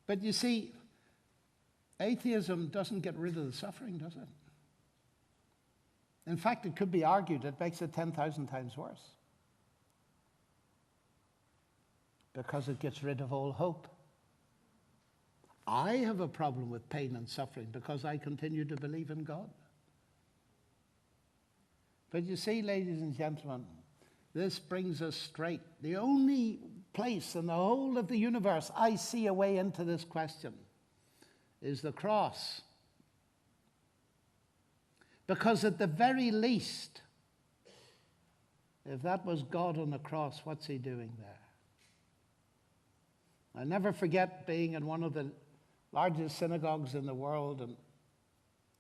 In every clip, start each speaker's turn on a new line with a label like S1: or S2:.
S1: But you see, atheism doesn't get rid of the suffering, does it? In fact, it could be argued it makes it 10,000 times worse, because it gets rid of all hope. I have a problem with pain and suffering because I continue to believe in God. But you see, ladies and gentlemen, this brings us straight. The only place in the whole of the universe I see a way into this question is the cross. Because at the very least, if that was God on the cross, what's he doing there? I never forget being in one of the largest synagogues in the world, and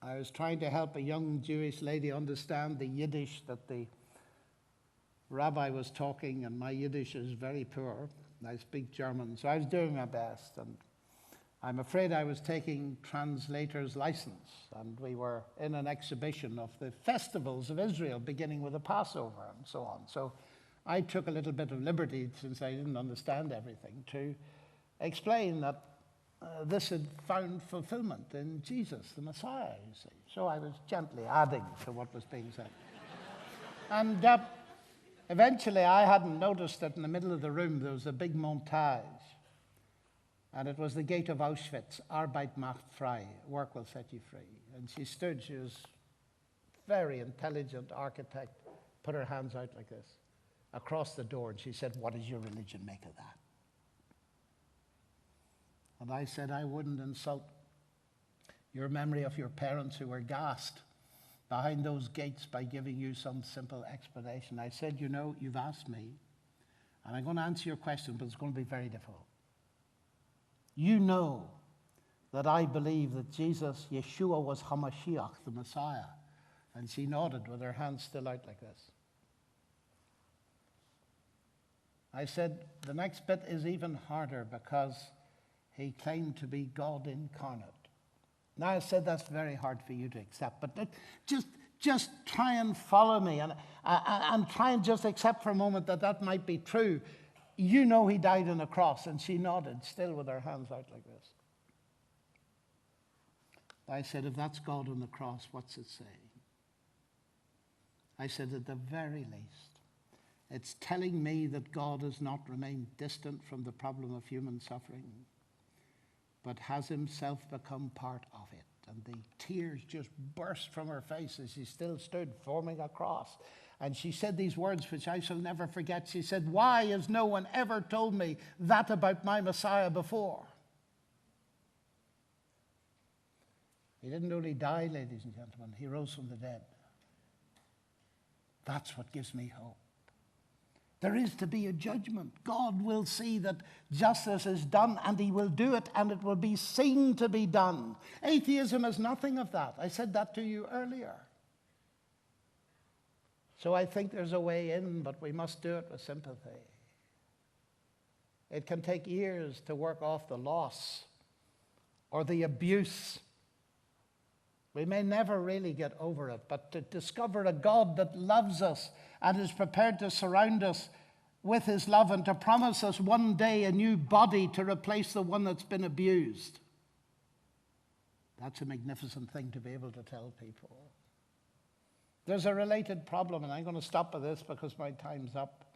S1: I was trying to help a young Jewish lady understand the Yiddish that the rabbi was talking, and my Yiddish is very poor. I speak German, so I was doing my best, and I'm afraid I was taking translator's license, and we were in an exhibition of the festivals of Israel, beginning with the Passover and so on. So I took a little bit of liberty, since I didn't understand everything, to explain that this had found fulfillment in Jesus, the Messiah, you see. So I was gently adding to what was being said. And eventually I hadn't noticed that in the middle of the room there was a big montage. And it was the gate of Auschwitz, Arbeit macht frei, work will set you free. And she stood, she was a very intelligent architect, put her hands out like this, across the door, and she said, "What does your religion make of that?" And I said, "I wouldn't insult your memory of your parents who were gassed behind those gates by giving you some simple explanation." I said, "You know, you've asked me, and I'm going to answer your question, but it's going to be very difficult. You know that I believe that Jesus, Yeshua, was Hamashiach, the Messiah." And she nodded with her hands still out like this. I said, "The next bit is even harder, because he claimed to be God incarnate." Now, I said that's very hard for you to accept, but just try and follow me, and try and just accept for a moment that that might be true. You know he died on a cross. And she nodded, still with her hands out like this. I said, "If that's God on the cross, what's it saying?" I said, "At the very least, it's telling me that God has not remained distant from the problem of human suffering, but has himself become part of it." And the tears just burst from her face as she still stood forming a cross. And she said these words, which I shall never forget. She said, "Why has no one ever told me that about my Messiah before?" He didn't only die, ladies and gentlemen, he rose from the dead. That's what gives me hope. There is to be a judgment. God will see that justice is done, and he will do it, and it will be seen to be done. Atheism is nothing of that. I said that to you earlier. So I think there's a way in, but we must do it with sympathy. It can take years to work off the loss or the abuse. We may never really get over it, but to discover a God that loves us and is prepared to surround us with his love and to promise us one day a new body to replace the one that's been abused. That's a magnificent thing to be able to tell people. There's a related problem, and I'm going to stop with this because my time's up.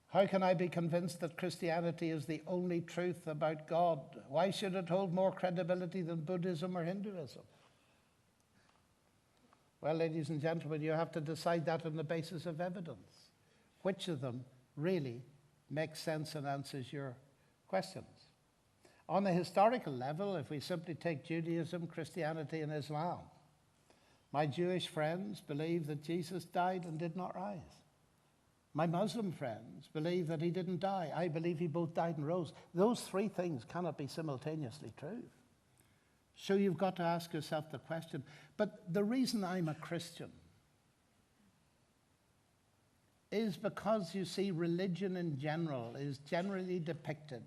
S1: How can I be convinced that Christianity is the only truth about God? Why should it hold more credibility than Buddhism or Hinduism? Well, ladies and gentlemen, you have to decide that on the basis of evidence. Which of them really makes sense and answers your questions? On a historical level, if we simply take Judaism, Christianity, and Islam, my Jewish friends believe that Jesus died and did not rise. My Muslim friends believe that he didn't die. I believe he both died and rose. Those three things cannot be simultaneously true. So you've got to ask yourself the question. But the reason I'm a Christian is because, you see, religion in general is generally depicted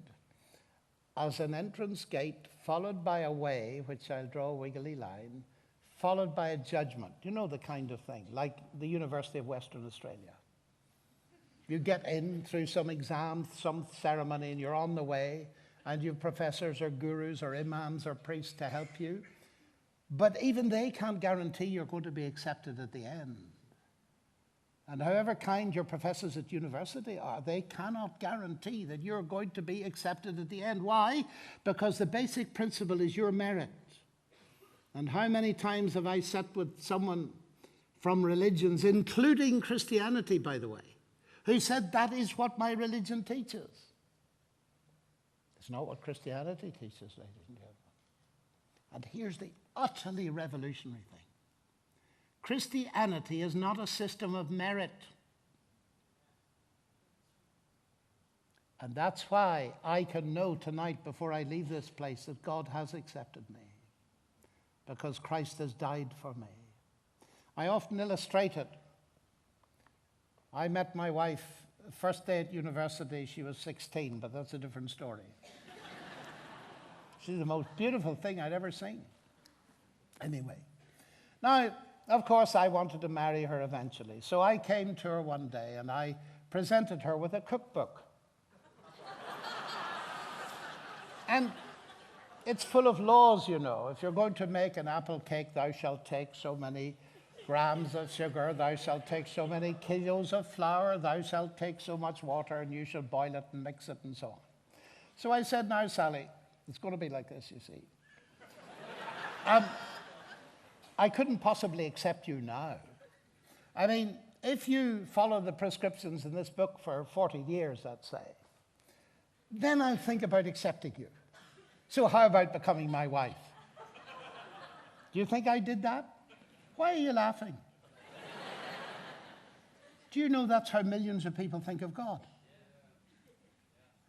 S1: as an entrance gate followed by a way, which I'll draw a wiggly line, followed by a judgment. You know the kind of thing, like the University of Western Australia. You get in through some exam, some ceremony, and you're on the way, and you have professors or gurus or imams or priests to help you. But even they can't guarantee you're going to be accepted at the end. And however kind your professors at university are, they cannot guarantee that you're going to be accepted at the end. Why? Because the basic principle is your merit. And how many times have I sat with someone from religions, including Christianity, by the way, who said, that is what my religion teaches. It's not what Christianity teaches, ladies and gentlemen. And here's the utterly revolutionary thing. Christianity is not a system of merit. And that's why I can know tonight before I leave this place that God has accepted me, because Christ has died for me. I often illustrate it. I met my wife first day at university. She was 16, but that's a different story. She's the most beautiful thing I'd ever seen. Anyway, now, of course, I wanted to marry her eventually. So I came to her one day and I presented her with a cookbook. And it's full of laws, you know. If you're going to make an apple cake, thou shalt take so many grams of sugar, thou shalt take so many kilos of flour, thou shalt take so much water, and you shall boil it and mix it and so on. So I said, now, Sally, it's going to be like this, you see. I couldn't possibly accept you now. I mean, if you follow the prescriptions in this book for 40 years, let's say, then I'll think about accepting you. So how about becoming my wife? Do you think I did that? Why are you laughing? Do you know that's how millions of people think of God?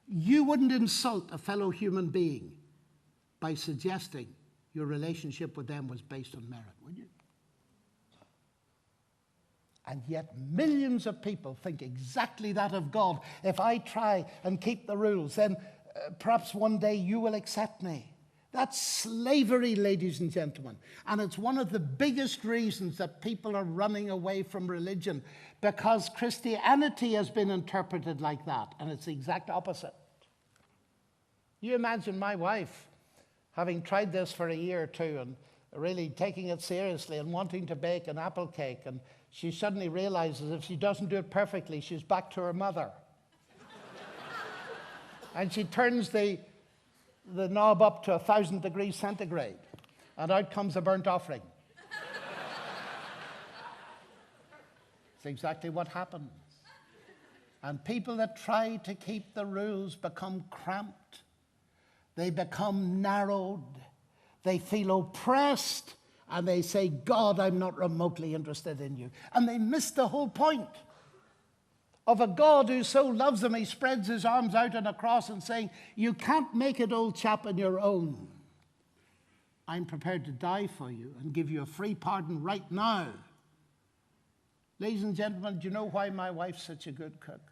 S1: You wouldn't insult a fellow human being by suggesting your relationship with them was based on merit, would you? And yet millions of people think exactly that of God. If I try and keep the rules, then perhaps one day you will accept me. That's slavery, ladies and gentlemen. And it's one of the biggest reasons that people are running away from religion, because Christianity has been interpreted like that, and it's the exact opposite. You imagine my wife having tried this for a year or two and really taking it seriously and wanting to bake an apple cake, and she suddenly realizes if she doesn't do it perfectly, she's back to her mother. And she turns the knob up to 1,000 degrees centigrade, and out comes a burnt offering. It's exactly what happens. And people that try to keep the rules become cramped. They become narrowed. They feel oppressed, and they say, God, I'm not remotely interested in you. And they miss the whole point of a God who so loves them, he spreads his arms out on a cross and saying, you can't make it, old chap, on your own. I'm prepared to die for you and give you a free pardon right now. Ladies and gentlemen, do you know why my wife's such a good cook?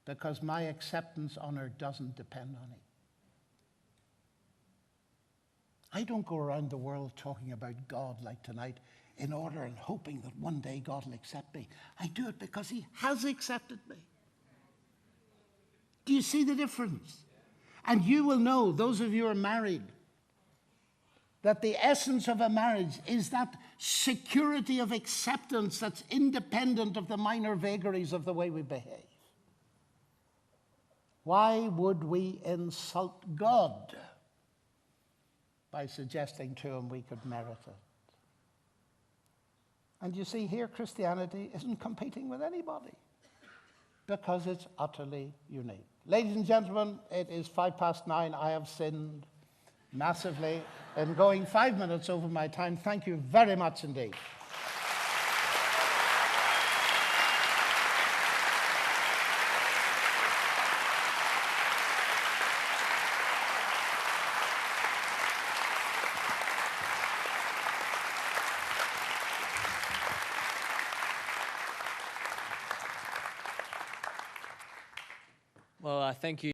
S1: Because my acceptance on her doesn't depend on it. I don't go around the world talking about God like tonight in order and hoping that one day God will accept me. I do it because he has accepted me. Do you see the difference? And you will know, those of you who are married, that the essence of a marriage is that security of acceptance that's independent of the minor vagaries of the way we behave. Why would we insult God by suggesting to him we could merit it? And you see, here Christianity isn't competing with anybody because it's utterly unique. Ladies and gentlemen, it is 9:05. I have sinned massively in going 5 minutes over my time. Thank you very much indeed.
S2: Well, thank you.